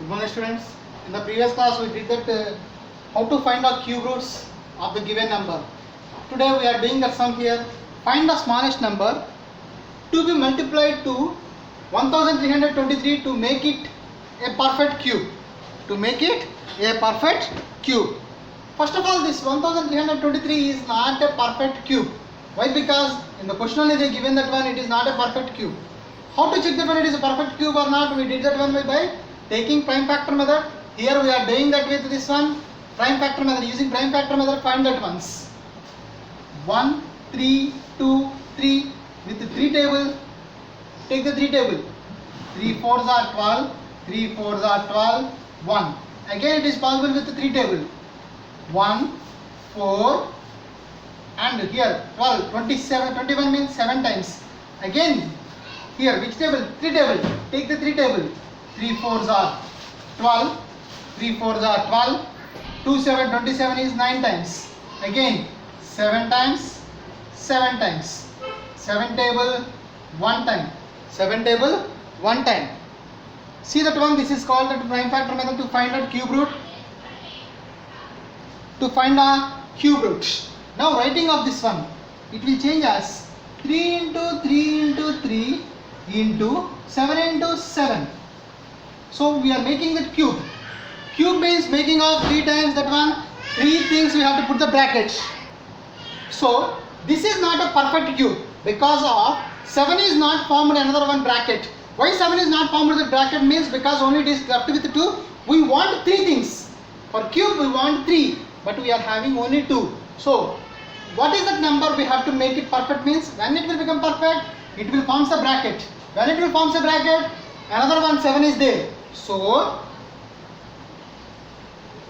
Good morning students. In the previous class we did that how to find the cube roots of the given number. Today we are doing that sum here. Find the smallest number to be multiplied to 1323 to make it a perfect cube. To make it a perfect cube. First of all, this 1323 is not a perfect cube. Why? Because in the question only they given that one it is not a perfect cube. How to check that one it is a perfect cube or not? We did that one by taking prime factor method. Here we are doing that with this one prime factor method. Using prime factor method, find that ones. 1, 3, 2, 3 with the 3 table. Take the 3 table. 3 4s are 12. 3 4s are 12. 1. Again it is possible with the 3 table. 1, 4 and here 12, 27, 21 means 7 times. Again here which table? 3 table. Take the 3 table. 3 4s are 12. 3 4s are 12. 2 7, 27 is 9 times. Again 7 times, 7 times. 7 table 1 time. 7 table 1 time. See that one, this is called the prime factor method to find out cube root. To find a cube root. Now writing of this one, it will change as 3 into 3 into 3 into 7 into 7. So we are making that cube. Cube means making of 3 times that one. 3 things we have to put the brackets. So this is not a perfect cube because of 7 is not formed another one bracket. Why 7 is not formed with the bracket means because only it is left with 2. We want 3 things. For cube we want 3 but we are having only 2. So what is that number we have to make it perfect means when it will become perfect it will form a bracket. When it will form a bracket another one 7 is there. So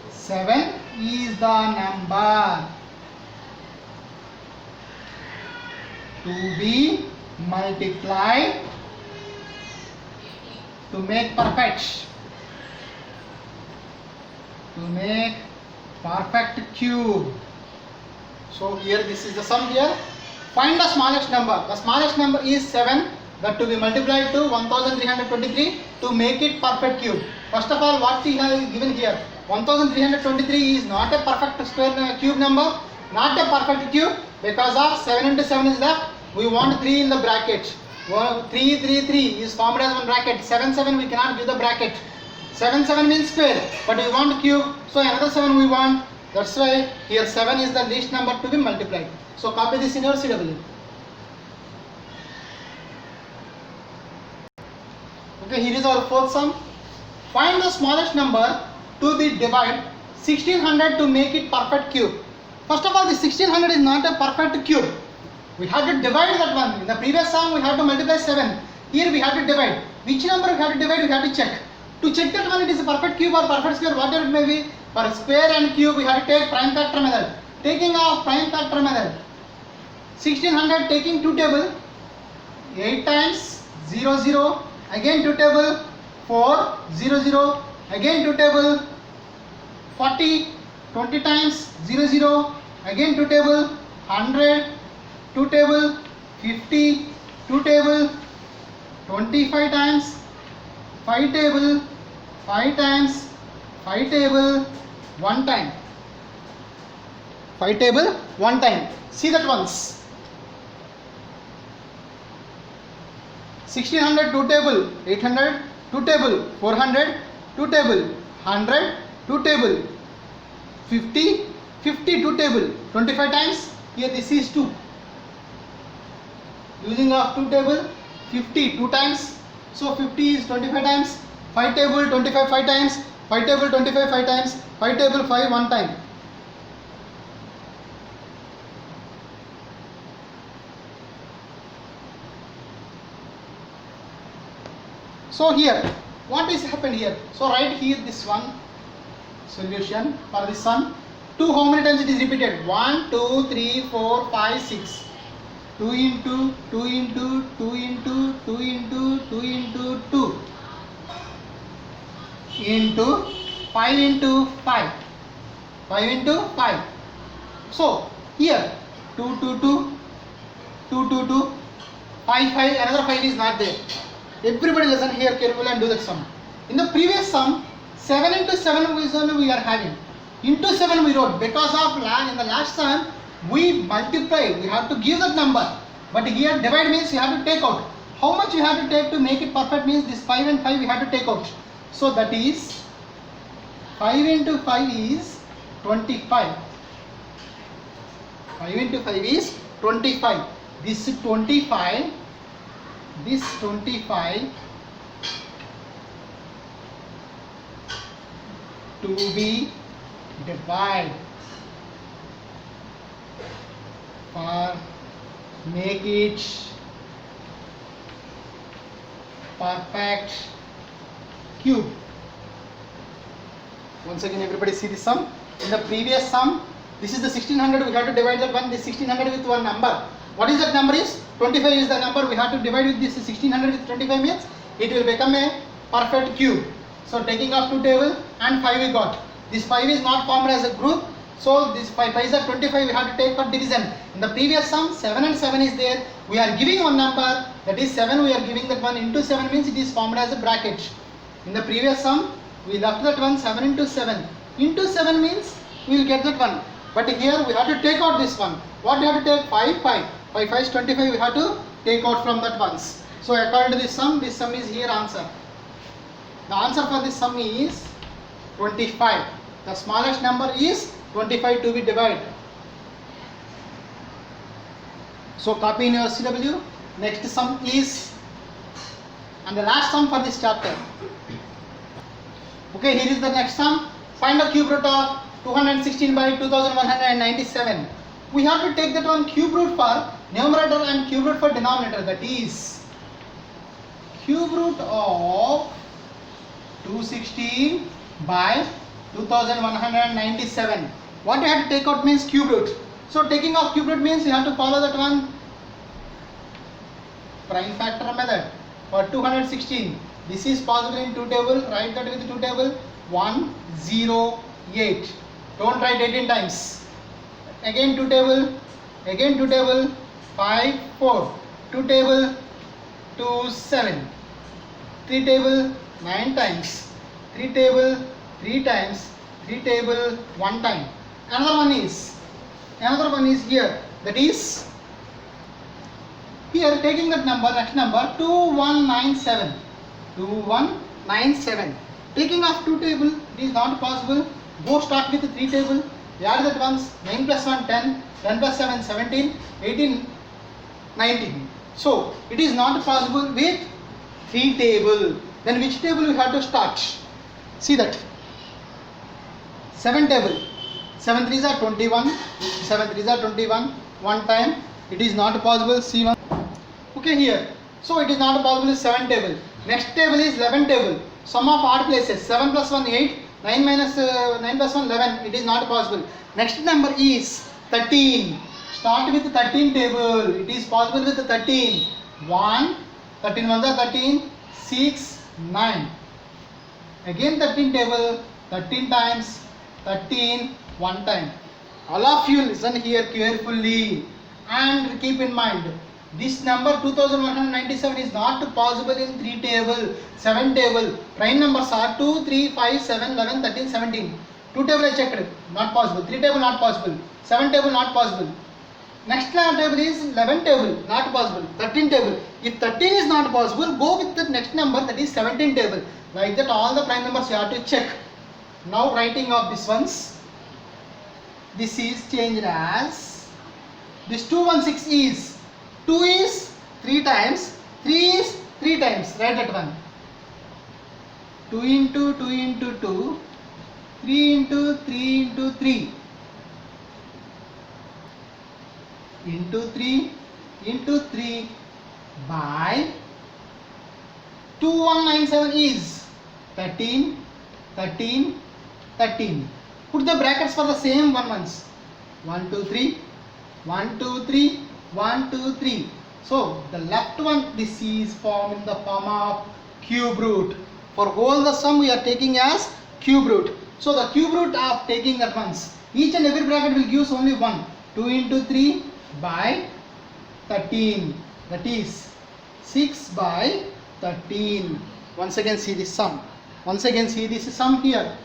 7 is the number to be multiplied to make perfect. To make perfect cube. So here this is the sum here. Find the smallest number. The smallest number is 7 that to be multiplied to 1323 to make it perfect cube. First of all what we have given here 1323 is not a perfect square cube number, not a perfect cube because of 7 into 7 is left. We want 3 in the bracket. 3 3 3 is formed as one bracket. 7 7 we cannot give the bracket. 7 7 means square but we want cube, so another 7 we want. That's why here 7 is the least number to be multiplied. So copy this in your CW. Okay, here is our fourth sum. Find the smallest number to be divided 1600 to make it perfect cube. First of all, this 1600 is not a perfect cube. We have to divide that one. In the previous sum we have to multiply 7. Here we have to divide. Which number we have to divide we have to check. To check that one it is a perfect cube or perfect square, whatever it may be. For square and cube we have to take prime factor method. Taking of prime factor method. 1600 taking 2 table 8 times 0 0. Again 2 table 4 0 0. Again 2 table 40 20 times 0 0. Again 2 table 100. 2 table 50. 2 table 25 times 5 table 5 times 5 table 1 time. 5 table 1 time. See that once. 1600 2 table 800 2 table 400 2 table 100 2 table 50 50 2 table 25 times. Here this is 2. Using of 2 table 50 2 times. So 50 is 25 times. 5 table 25 5 times. 5 table 25 5 times. 5 table 5 1 time. So here what is happened here? So write here this one solution for this sum. 2 how many times it is repeated? 1 2 3 4 5 6. 2 into 2 into 2 into 2 into 2 into 2 into 5 into 5. 5 into 5. So here 2 2 2 2 2 2 5 5 another 5 is not there. Everybody listen here carefully and do that sum. In the previous sum 7 into 7 is only we are having. Into 7 we wrote, because of in the last sum we multiply, we have to give that number. But here divide means you have to take out. How much you have to take to make it perfect means this 5 and 5 we have to take out. So that is 5 into 5 is 25. 5 into 5 is 25. This 25, this 25 to be divided for make it perfect cube. Once again everybody see this sum. In the previous sum, this is the 1600, we have to divide that one, this 1600 with one number. What is that number is? 25 is the number, we have to divide with this 1600 with 25 means it will become a perfect cube. So taking off 2 table and 5 we got. This 5 is not formed as a group. So this 5 is 25 we have to take for division. In the previous sum 7 and 7 is there. We are giving one number, that is 7, we are giving that one. Into 7 means it is formed as a bracket. In the previous sum we left that one 7 into 7. Into 7 means we will get that one. But here we have to take out this one. What we have to take? 5, 5. 5, 5 is 25, we have to take out from that ones. So according to this sum is here answer. The answer for this sum is 25. The smallest number is 25 to be divided. So copy in your CW. Next sum is, and the last sum for this chapter. Okay, here is the next sum. Find the cube root of 216 by 2197. We have to take that one cube root for numerator and cube root for denominator. That is cube root of 216 by 2197. What you have to take out means cube root. So taking off cube root means you have to follow that one prime factor method for 216. This is possible in 2 table. Write that with 2 table. 108. Don't write 18 times. Again 2 table. Again 2 table. 5 4. 2 table. 2 7. 3 table. 9 times. 3 table. 3 times. 3 table. 1 time. Another one is here. That is here taking that number, next number 2197. 2197. Taking off 2 table, it is not possible. Go start with 3 table. Add that ones. 9 plus 1 10. 10 plus 7 17. 18 19. So it is not possible with 3 table. Then which table we have to start? See that. 7 table. 7 3s are 21. 7 3s are 21. One time. It is not possible. See one. Okay, here. So it is not possible with 7 table. Next table is 11 table. Sum of odd places. 7 plus 1 8. 9 minus 9 plus 1 11. It is not possible. Next number is 13. Start with 13 table. It is possible with 13. 1. 13 1s are 13. 6 9. Again 13 table. 13 times. 13 one time. All of you listen here carefully and keep in mind, this number 2197 is not possible in 3 table, 7 table. Prime numbers are 2, 3, 5, 7, 11, 13, 17. 2 table I checked, not possible. 3 table not possible. 7 table not possible. Next table is 11 table, not possible. 13 table. If 13 is not possible, go with the next number, that is 17 table. Like that all the prime numbers you have to check. Now writing of this ones. This is changed as, this 216 is, 2 is 3 times, 3 is 3 times, write that one. 2 into 2 into 2, 3 into 3 into 3, into 3 into 3 by 2197 is 13, 13, 13. Put the brackets for the same one ones. 1, 2, 3, 1, 2, 3, 1, 2, 3. So the left one, this is formed in the form of cube root. For whole the sum we are taking as cube root. So the cube root of taking that ones. Each and every bracket will give only one. 2 into 3 by 13. That is 6 by 13. Once again see this sum. Once again see this sum here.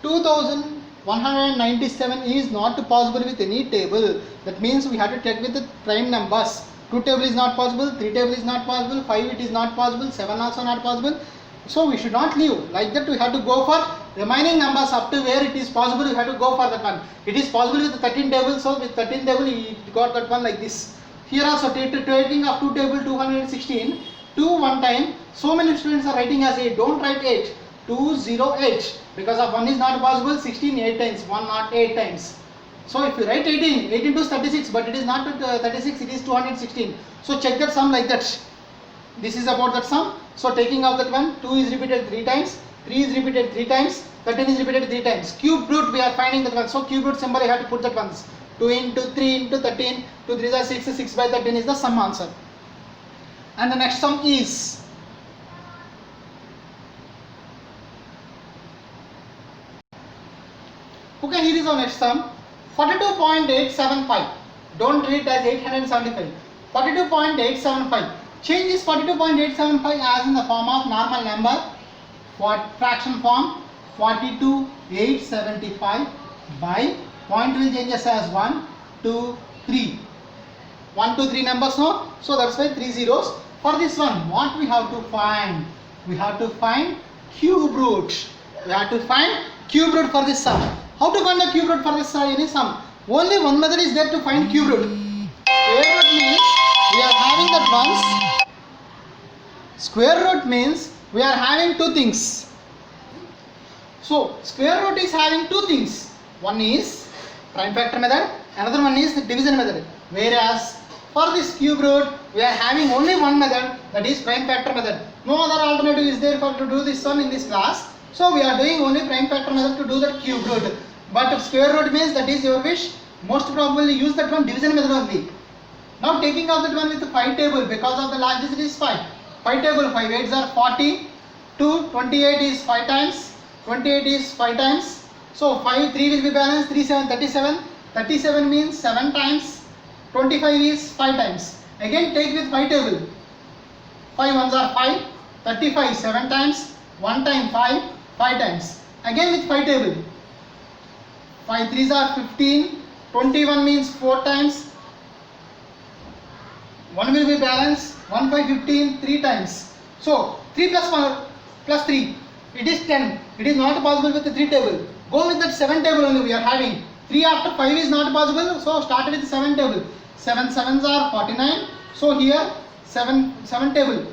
2197 is not possible with any table. That means we have to check with the prime numbers. 2 table is not possible, 3 table is not possible, 5 it is not possible, 7 also not possible. So we should not leave like that. We have to go for remaining numbers up to where it is possible. We have to go for that one. It is possible with the 13 table, so with 13 table we got that one like this. Here also taking of 2 table 216, 2 one time. So many students are writing as 8. Don't write 8. 208 because of 1 is not possible. 16 8 times, 1 not 8 times. So if you write 18, 18 to 36, but it is not 36, it is 216. So check that sum like that. This is about that sum. So taking out that one, 2 is repeated 3 times, 3 is repeated 3 times, 13 is repeated 3 times. Cube root we are finding that one. So cube root symbol I have to put that ones. 2 into 3 into 13, 2 3 is 6, 6 by 13 is the sum answer. And the next sum is okay, here is our next sum. 42.875. Don't read as 875. 42.875. Change this 42.875 as in the form of normal number, fraction form 42.875 by point will changes as 1, 2, 3. 1, 2, 3 numbers no? So that's why 3 zeros. For this one, what we have to find? We have to find cube root. We have to find cube root for this sum. How to find the cube root for this any sum? Only one method is there to find cube root. Square root means we are having that ones. Square root means we are having two things. So square root is having two things. One is prime factor method, another one is the division method. Whereas for this cube root we are having only one method, that is prime factor method. No other alternative is there for to do this one in this class. So we are doing only prime factor method to do that cube root. But square root means that is your wish. Most probably use that one division method only. Now taking out that one with the 5 table because of the large digit is 5. 5 table 5 8s are 40. 2 28 is 5 times. 28 is 5 times. So 5 3 will be balanced. 3 7 37. 37 means 7 times. 25 is 5 times. Again take with 5 table. 5 ones are 5. 35 7 times. 1 time 5. 5 times. Again with 5 table. 5 3s are 15. 21 means 4 times. 1 will be balanced. 1 5 15 3 times. So 3 plus 1 plus 3. It is 10. It is not possible with the 3 table. Go with that 7 table only we are having. 3 after 5 is not possible. So start with 7 table. 7 7s are 49. So here 7 table.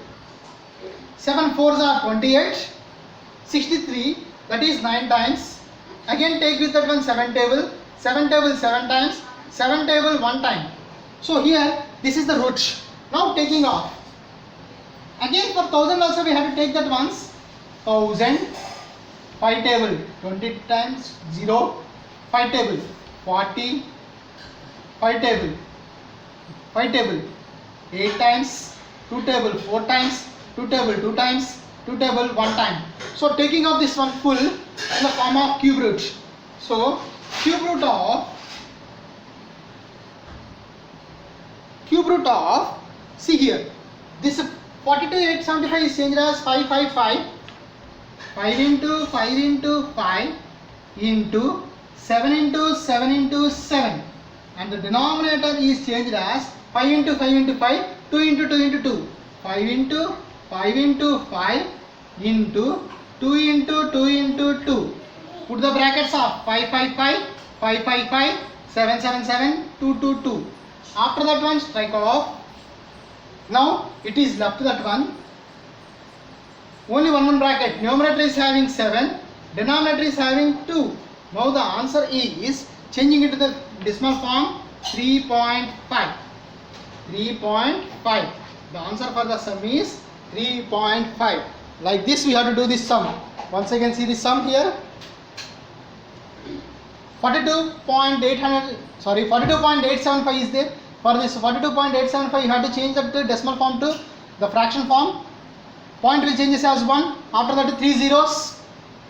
7 4s are 28. 63, that is 9 times. Again take with that one 7 table. 7 table 7 times. 7 table 1 time. So here this is the root. Now taking off. Again for 1000 also we have to take that once. 1000. 5 table 20 times 0. 5 table 40. 5 table 5 table 8 times. 2 table 4 times. 2 table 2 times. 2 table 1 time. So taking of this one full in the form of cube root. So cube root of see here, this 42.875 is changed as 555. 5 into 5 into 5 into 7 into 7 into 7, and the denominator is changed as 5 into 5 into 5, 2 into 2 into 2, 5 into 5 into 5 into 2 into 2 into 2. Put the brackets of 555, 555, 777, 222. After that one strike off. Now it is left that one. Only one bracket. Numerator is having 7, denominator is having 2. Now the answer is changing it to the decimal form 3.5. 3.5. The answer for the sum is 3.5. Like this we have to do this sum. Once again see this sum here. 42.875 is there. For this 42.875 you have to change that to decimal form to the fraction form. Point will changes as 1. After that 3 zeros.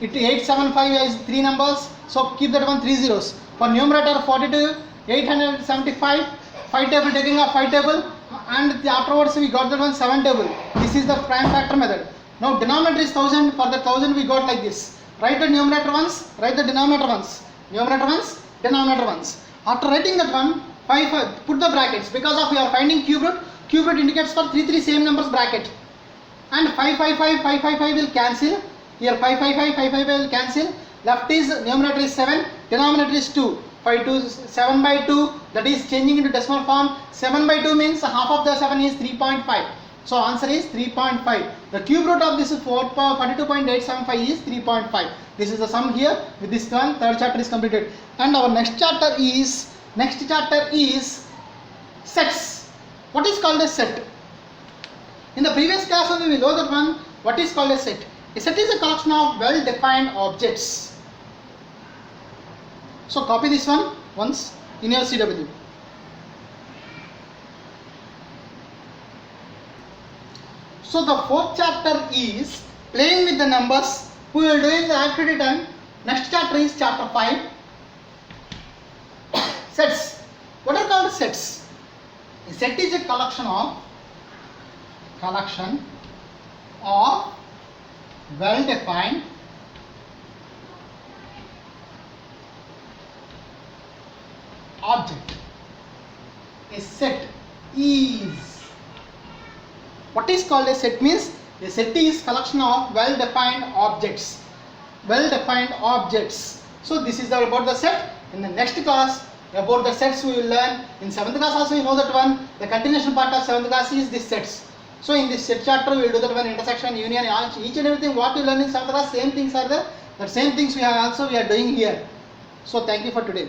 It 875 is 3 numbers. So keep that one 3 zeros. For numerator 42.875, 5 table taking off 5 table, and afterwards we got that one 7 table. This is the prime factor method. Now denominator is 1000. For the 1000 we got like this. Write the numerator once, write the denominator once. Numerator once, denominator once. After writing that one, 5 put the brackets, because of we are finding cube root. Cube root indicates for 3 same numbers bracket. And 5 will cancel. Here 5 will cancel. Left is numerator is 7, denominator is 2. 7 by 2, that is changing into decimal form. 7 by 2 means half of the 7 is 3.5. So answer is 3.5. The cube root of this 42.875 is 3.5. This is the sum here. With this one, third chapter is completed. And our next chapter is sets. What is called a set? In the previous class only we know that one. What is called a set? A set is a collection of well-defined objects. So copy this one once in your CW. So the fourth chapter is playing with the numbers. We will do in the activity time. Next chapter is chapter 5. Sets. What are called sets? A set is a collection of well-defined object. A set is, what is called a set means a set is collection of well-defined objects. So this is about the set. In the next class about the sets we will learn. In 7th class also you know that one. The continuation part of 7th class is this sets. So in this set chapter we will do that one, intersection, union, each and everything what you learn in 7th class, same things are there. The same things we are doing here. So thank you for today.